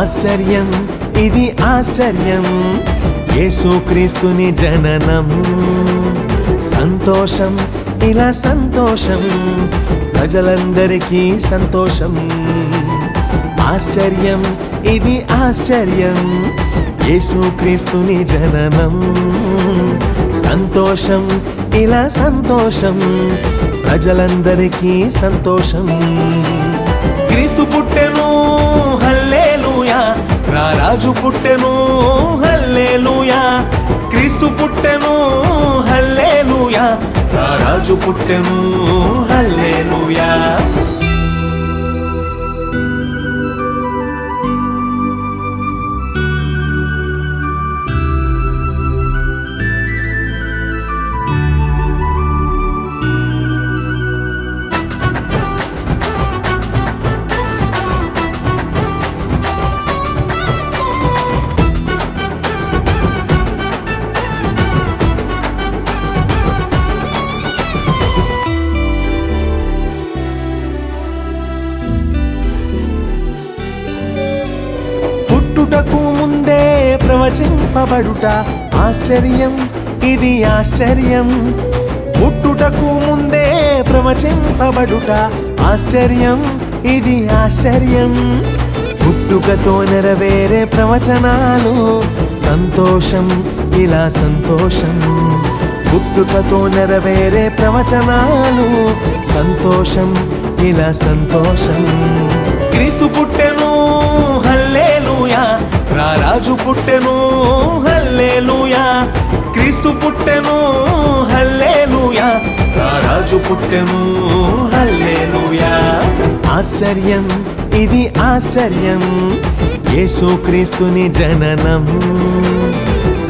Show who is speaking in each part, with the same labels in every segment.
Speaker 1: ఆశ్చర్యం ఇది ఆశ్చర్యం, యేసుక్రీస్తుని జననం. సంతోషం ఇలా సంతోషం, ప్రజలందరికీ సంతోషం. ఆశ్చర్యం ఇది ఆశ్చర్యం, యేసుక్రీస్తుని జననం. సంతోషం ఇలా సంతోషం, ప్రజలందరికీ సంతోషం. క్రీస్తు పుట్టెను హల్లెలూయా, రారాజు పుట్టెను హల్లెలూయా. క్రీస్తు పుట్టెను హల్లెలూయా, రారాజు పుట్టెను హల్లెలూయా. పుట్టుటకు ముందే ప్రవచింపబడుట ఆశ్చర్యం, ఇది ఆశ్చర్యం. పుట్టుటకు ముందే ప్రవచింపబడుట ఆశ్చర్యం, ఇది ఆశ్చర్యం. పుట్టుకతో నెరవేరే ప్రవచనాలు సంతోషం ఇలా సంతోషం. పుట్టుకతో నెరవేరే ప్రవచనాలు సంతోషం ఇలా సంతోషం. క్రీస్తు పుట్టెను హల్లెలూయా, రారాజు పుట్టెను హల్లెలూయా. క్రీస్తు పుట్టెను హల్లెలూయా, రారాజు పుట్టెను హల్లెలూయా. ఆశ్చర్యం ఇది ఆశ్చర్యం, యేసుక్రీస్తుని జననం.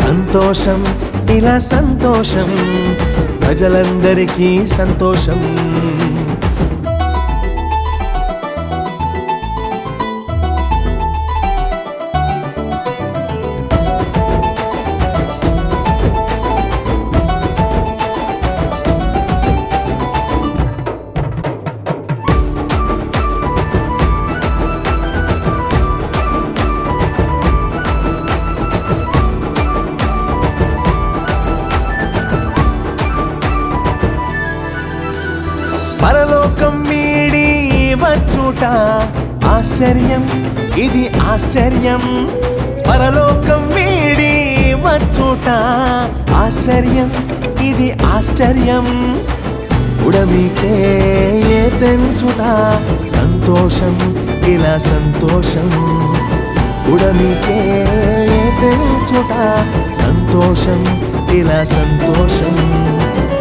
Speaker 1: సంతోషం ఇలా సంతోషం, ప్రజలందరికీ సంతోషం. పరలోకం వీడి వచ్చుట ఆశ్చర్యం, ఇది ఆశ్చర్యం. పరలోకం వీడి వచ్చుట ఆశ్చర్యం, ఇది ఆశ్చర్యం. ఉడమికే తెంచుట సంతోషం ఇలా సంతోషం. ఉడమికే తెంచుట సంతోషం ఇలా సంతోషం.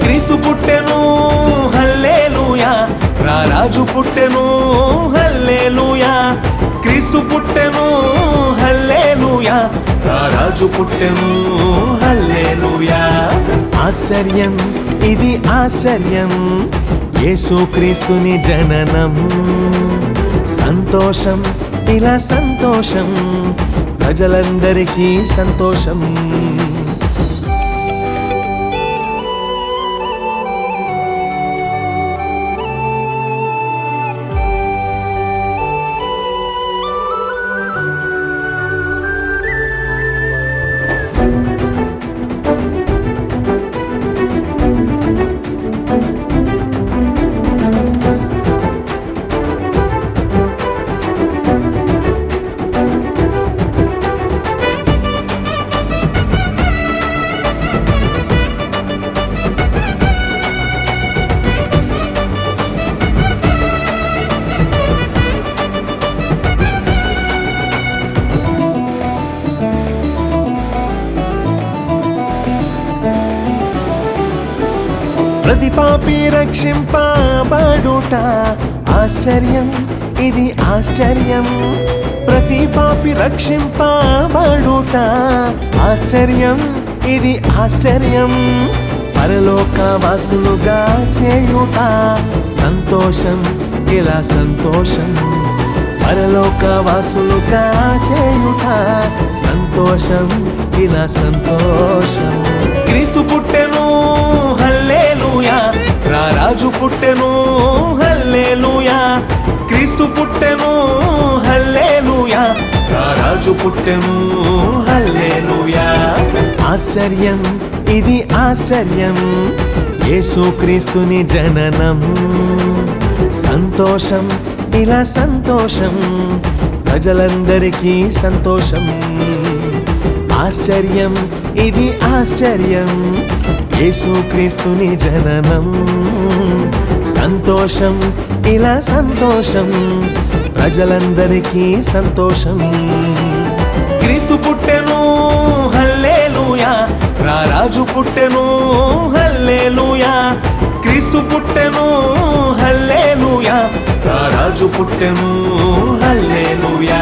Speaker 1: క్రీస్తు పుట్టెను హల్లెలూయా, రారాజు పుట్టెను హల్లెలూయా. క్రీస్తు పుట్టెను హల్లెలూయా, రారాజు పుట్టెను హల్లెలూయా. ఆశ్చర్యం ఇది ఆశ్చర్యం, యేసుక్రీస్తుని జననం. సంతోషం ఇలా సంతోషం, ప్రజలందరికీ సంతోషం. ప్రతి పాపి రక్షింపబడుట ఆశ్చర్యం, ఇది ఆశ్చర్యం. ప్రతి పాపి రక్షింపబడుట ఆశ్చర్యం, ఇది ఆశ్చర్యం. పరలోక వాసులుగా చేయుట సంతోషం ఇలా సంతోషం. పరలోక వాసులుగా చేయుట సంతోషం ఇలా సంతోషం. క్రీస్తు పుట్టెను హల్లెలూయా, రారాజు పుట్టెను హల్లెలూయా. క్రీస్తు పుట్టెను హల్లెలూయా, రారాజు పుట్టెను హల్లెలూయా. ఆశ్చర్యం ఇది ఆశ్చర్యం, యేసుక్రీస్తుని జననం. సంతోషం ఇలా సంతోషం, ప్రజలందరికీ సంతోషం. ఆశ్చర్యం ఇది ఆశ్చర్యం, యేసుక్రీస్తుని జననం. సంతోషం ఇలా సంతోషం, ప్రజలందరికీ సంతోషం. క్రీస్తు పుట్టెను హల్లెలూయా, రారాజు పుట్టెను హల్లెలూయా. క్రీస్తు పుట్టెను హల్లెలూయా, రారాజు పుట్టెను హల్లెలూయా.